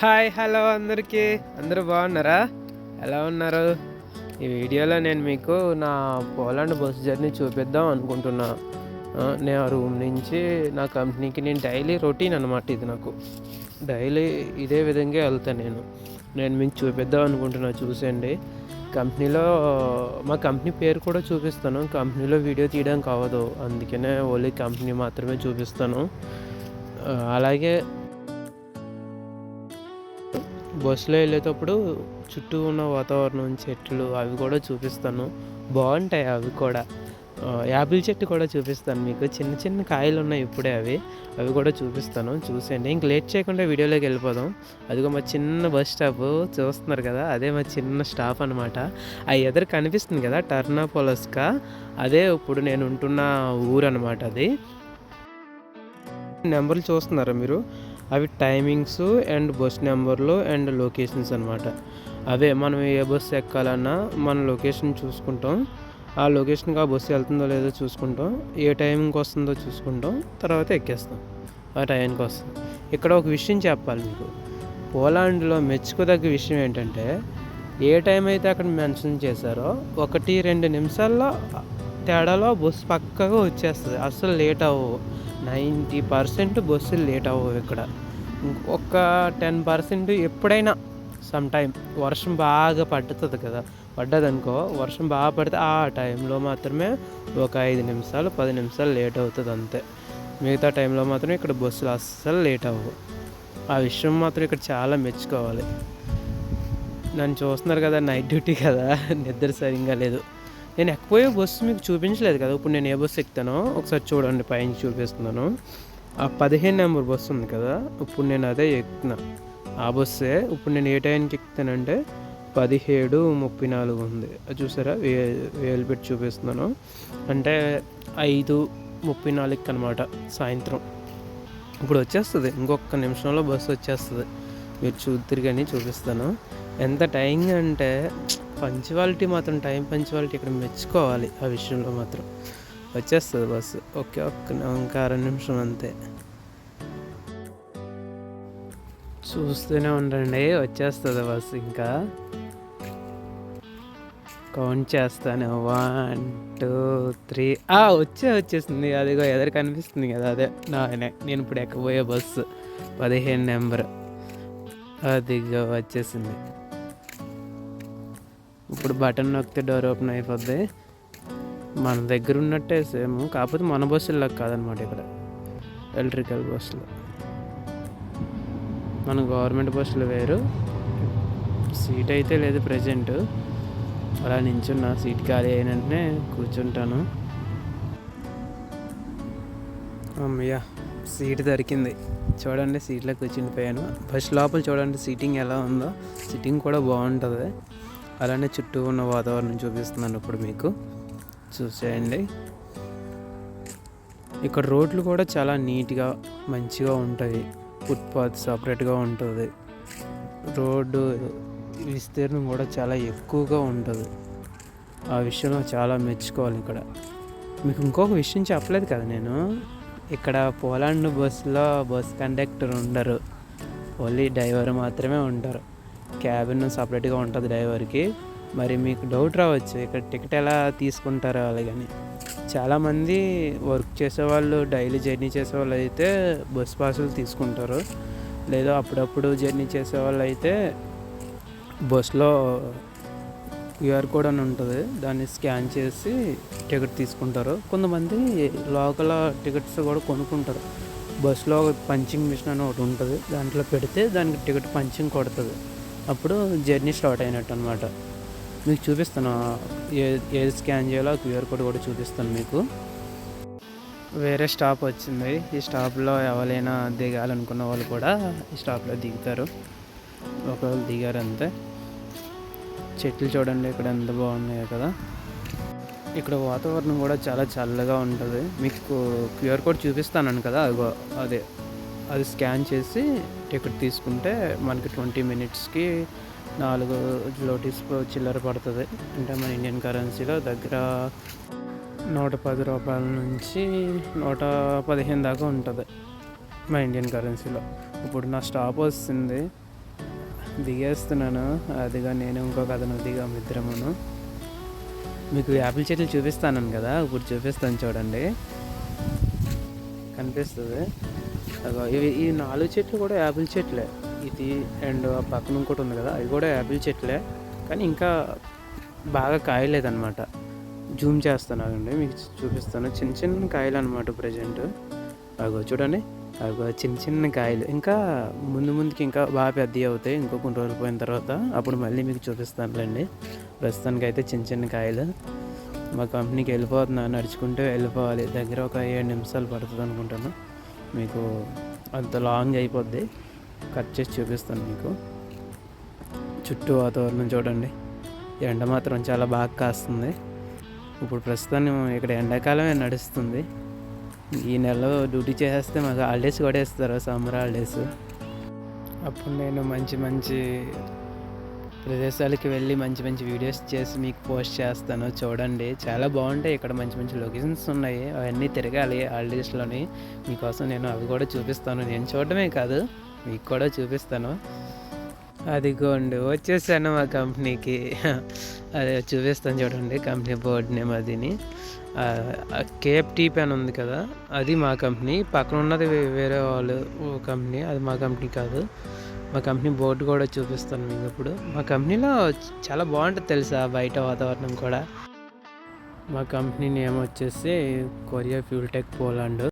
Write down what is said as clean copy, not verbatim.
Hi hello అందరికీ అందరూ బాగున్నారా? ఎలా ఉన్నారు? ఈ వీడియోలో నేను మీకు నా పోలాండ్ బస్ జర్నీ చూపిద్దాం అనుకుంటున్నా. నేను రూమ్ నుంచి నా కంపెనీకి నేను డైలీ రొటీన్ అనమాట. ఇది నాకు డైలీ ఇదే విధంగా వెళ్తాను. నేను మీకు చూపిద్దాం అనుకుంటున్నా, చూసేయండి. కంపెనీలో మా కంపెనీ పేరు కూడా చూపిస్తాను. కంపెనీలో వీడియో తీయడానికి అవ్వదు, అందుకనే ఓన్లీ కంపెనీ మాత్రమే చూపిస్తాను. అలాగే బస్సులో వెళ్ళేటప్పుడు చుట్టూ ఉన్న వాతావరణం, చెట్లు అవి కూడా చూపిస్తాను. బాగుంటాయి అవి కూడా. యాపిల్ చెట్టు కూడా చూపిస్తాను మీకు. చిన్న చిన్న కాయలు ఉన్నాయి ఇప్పుడే, అవి కూడా చూపిస్తాను. చూసేయండి. ఇంక లేట్ చేయకుండా వీడియోలోకి వెళ్ళిపోదాం. అదిగో మా చిన్న బస్ స్టాప్ చూస్తున్నారు కదా, అదే మా చిన్న స్టాప్ అనమాట. ఆ ఎదురు కనిపిస్తుంది కదా టర్నోపోలిస్కా, అదే ఇప్పుడు నేను ఉంటున్న ఊరు అనమాట. అది నెంబర్లు చూస్తున్నారా మీరు? అవి టైమింగ్స్ అండ్ బస్ నెంబర్లు అండ్ లొకేషన్స్ అనమాట. అవే మనం ఏ బస్సు ఎక్కాలన్నా మన లొకేషన్ చూసుకుంటాం. ఆ లొకేషన్కి ఆ బస్సు వెళ్తుందో లేదో చూసుకుంటాం, ఏ టైంకి వస్తుందో చూసుకుంటాం, తర్వాత ఎక్కేస్తాం. ఆ టైంకి వస్తుంది. ఇక్కడ ఒక విషయం చెప్పాలి మీకు. పోలాండ్లో మెచ్చుకోదగ్గ విషయం ఏంటంటే, ఏ టైం అయితే అక్కడ మెన్షన్ చేశారో 1-2 నిమిషాల్లో తేడాలో బస్సు పక్కగా వచ్చేస్తుంది. అస్సలు లేట్ అవ్వవు. 90% బస్సులు లేట్ అవ్వవు ఇక్కడ. ఒక 10% ఎప్పుడైనా సమ్ టైం వర్షం బాగా పడుతుంది కదా, పడ్డదనుకో, వర్షం బాగా పడితే ఆ టైంలో మాత్రమే ఒక 5 నిమిషాలు 10 నిమిషాలు లేట్ అవుతుంది అంతే. మిగతా టైంలో మాత్రం ఇక్కడ బస్సులు అస్సలు లేట్ అవ్వవు. ఆ విషయం మాత్రం ఇక్కడ చాలా మెచ్చుకోవాలి. నన్ను చూస్తున్నారు కదా, నైట్ డ్యూటీ కదా, నిద్ర సరిగ్గా లేదు. నేను ఎక్కిపోయే బస్సు మీకు చూపించలేదు కదా. ఇప్పుడు నేను ఏ బస్సు ఎక్కుతానో ఒకసారి చూడండి, పైన చూపిస్తున్నాను. ఆ 15 నెంబర్ బస్సు ఉంది కదా, ఇప్పుడు నేను అదే ఎక్కుతున్నా. ఆ బస్సే ఇప్పుడు నేను ఏ టైంకి ఎక్కుతానంటే 17:34 ఉంది. అది చూసారా, వేలు పెట్టి చూపిస్తున్నాను. అంటే 5:34 అనమాట సాయంత్రం. ఇప్పుడు వచ్చేస్తుంది, ఇంకొక నిమిషంలో బస్సు వచ్చేస్తుంది. మీరు చూద్దరు కానీ చూపిస్తాను. ఎంత టైం అంటే పంచువాలిటీ మాత్రం, టైం పంచువాలిటీ ఇక్కడ మెచ్చుకోవాలి. ఆ విషయంలో మాత్రం వచ్చేస్తుంది బస్సు. ఇంకా 2 నిమిషం అంతే. చూస్తూనే ఉండండి, వచ్చేస్తుంది బస్సు. ఇంకా కౌంట్ చేస్తాను. 1 2 3 వచ్చేసింది. అదిగో ఎదురు కనిపిస్తుంది కదా, అదే నేను ఇప్పుడు ఎక్కబోయే బస్సు 15 నెంబర్. అదిగో వచ్చేసింది. ఇప్పుడు బటన్ నొక్కితే డోర్ ఓపెన్ అయిపోద్ది. మన దగ్గర ఉన్నట్టే సేమ్, కాకపోతే మన బస్సుల్లో కాదనమాట. ఇక్కడ ఎలక్ట్రికల్ బస్సులు, మన గవర్నమెంట్ బస్సులు వేరు. సీట్ అయితే లేదు ప్రజెంట్. అలా నించున్నా, సీట్ ఖాళీ అయిన వెంటనే కూర్చుంటాను. అమ్మయ్య, సీట్ దొరికింది. చూడండి, సీట్లో కూర్చునిపోయాను. బస్ లోపల చూడండి సీటింగ్ ఎలా ఉందో. సీటింగ్ కూడా బాగుంటుంది. అలానే చుట్టూ ఉన్న వాతావరణం చూపిస్తున్నాను ఇప్పుడు మీకు, చూసేయండి. ఇక్కడ రోడ్లు కూడా చాలా నీట్గా మంచిగా ఉంటాయి. ఫుట్పాత్ సపరేట్గా ఉంటుంది. రోడ్డు విస్తీర్ణం కూడా చాలా ఎక్కువగా ఉంటుంది. ఆ విషయంలో చాలా మెచ్చుకోవాలి ఇక్కడ. మీకు ఇంకొక విషయం చెప్పలేదు కదా నేను, ఇక్కడ పోలాండ్ బస్సులో బస్ కండక్టర్ ఉండరు, ఓన్లీ డ్రైవర్ మాత్రమే ఉంటారు. క్యాబిన్ సపరేట్గా ఉంటుంది డ్రైవర్కి. మరి మీకు డౌట్ రావచ్చు, ఇక్కడ టికెట్ ఎలా తీసుకుంటారో అలాగని. చాలామంది వర్క్ చేసేవాళ్ళు, డైలీ జర్నీ చేసేవాళ్ళు అయితే బస్ పాసులు తీసుకుంటారు. లేదా అప్పుడప్పుడు జర్నీ చేసేవాళ్ళు అయితే బస్లో క్యూఆర్ కోడ్ అని ఉంటుంది, దాన్ని స్కాన్ చేసి టికెట్ తీసుకుంటారు. కొంతమంది లోకల్ టికెట్స్ కూడా కొనుక్కుంటారు. బస్సులో పంచింగ్ మిషన్ అని ఒకటి ఉంటుంది, దాంట్లో పెడితే దానికి టికెట్ పంచింగ్ కొడుతుంది. అప్పుడు జర్నీ స్టార్ట్ అయినట్టు అనమాట. మీకు చూపిస్తాను, ఏది స్కాన్ చేయాలో క్యూఆర్ కోడ్ కూడా చూపిస్తాను మీకు. వేరే స్టాప్ వచ్చింది. ఈ స్టాప్లో ఎవరైనా దిగాలనుకున్న వాళ్ళు కూడా ఈ స్టాప్లో దిగుతారు. ఒకవేళ దిగారంతే. చెట్లు చూడండి ఇక్కడ ఎంత బాగున్నాయో కదా. ఇక్కడ వాతావరణం కూడా చాలా చల్లగా ఉంటుంది. మీకు క్యూఆర్ కోడ్ చూపిస్తాను కదా, అది స్కాన్ చేసి టికెట్ తీసుకుంటే మనకి 20 మినిట్స్కి 4 లోటీస్ చిల్లర పడుతుంది. అంటే మన ఇండియన్ కరెన్సీలో దగ్గర 110 రూపాయల నుంచి 115 దాకా ఉంటుంది మన ఇండియన్ కరెన్సీలో. ఇప్పుడు నా స్టాప్ వస్తుంది. దిగేస్తున్నాను. అదిగా నేను ఇంకొక అతను దిగాము ఇద్దరమును. మీకు యాపిల్ చెట్లు చూపిస్తాను కదా, ఇప్పుడు చూపిస్తాను చూడండి, కనిపిస్తుంది. అగో ఈ 4 చెట్లు కూడా యాపిల్ చెట్లే. ఇది అండ్ ఆ పక్కన ఇంకోటి ఉంది కదా, అవి కూడా యాపిల్ చెట్లే, కానీ ఇంకా బాగా కాయలేదన్నమాట. జూమ్ చేస్తాను మీకు చూపిస్తాను. చిన్న చిన్న కాయలు అనమాట ప్రజెంట్. అగో చూడండి, అగో చిన్న చిన్న కాయలు. ఇంకా ముందుకి ఇంకా బాగా పెద్దవి అవుతాయి ఇంకో కొన్ని రోజులు పోయిన తర్వాత, అప్పుడు మళ్ళీ మీకు చూపిస్తానులేండి. ప్రస్తుతానికి అయితే చిన్న చిన్న కాయలు. మా కంపెనీకి వెళ్ళిపోతున్నా, నడుచుకుంటూ వెళ్ళిపోవాలి. దగ్గర ఒక 7 నిమిషాలు పడుతుంది అనుకుంటాను. మీకు అంత లాంగ్ అయిపోద్ది. కట్ చేసి చూపిస్తాను మీకు. చుట్టూ వాతావరణం చూడండి. ఎండ మాత్రం చాలా బాగా కాస్తుంది. ఇప్పుడు ప్రస్తుతాన్ని ఇక్కడ ఎండాకాలమే నడుస్తుంది. ఈ నెలలో డ్యూటీ చేసేస్తే మాకు హాలిడేస్ కూడా ఇస్తారు, సమ్మర్ హాలిడేస్. అప్పుడు నేను మంచి మంచి ప్రదేశాలకి వెళ్ళి మంచి మంచి వీడియోస్ చేసి మీకు పోస్ట్ చేస్తాను. చూడండి, చాలా బాగుంటాయి ఇక్కడ. మంచి మంచి లొకేషన్స్ ఉన్నాయి, అవన్నీ తిరగాలి హాలిడేస్లోని. మీకోసం నేను అవి కూడా చూపిస్తాను. నేను చూడటమే కాదు, మీకు కూడా చూపిస్తాను. అదిగోండి, వచ్చేసాను మా కంపెనీకి. అదే చూపిస్తాను చూడండి, company board name. అదిని KFT pen ఉంది కదా, అది మా కంపెనీ. పక్కన ఉన్నది వేరే వాళ్ళు కంపెనీ, అది మా కంపెనీ కాదు. మా కంపెనీ బోర్డు కూడా చూపిస్తాను మీకు ఇప్పుడు. మా కంపెనీలో చాలా బాగుంటుంది తెలుసా, బయట వాతావరణం కూడా. మా కంపెనీ నేమ్ వచ్చేసి కొరియా ఫ్యూల్ టెక్ పోలాండ్.